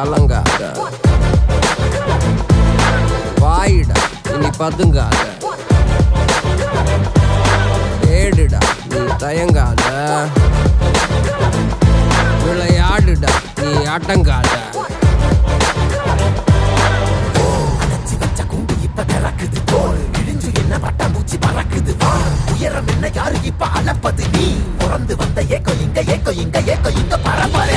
கலங்காத, வாயிடா இனி பதுங்காத, தேடுடா நீ தயங்காத, விளையாடுடா நீ அடங்காத. உயரம் என்ன யாரு இப்ப அளப்பது, நீ பிறந்து வந்த ஏக்கோ இங்க பரம்பரை.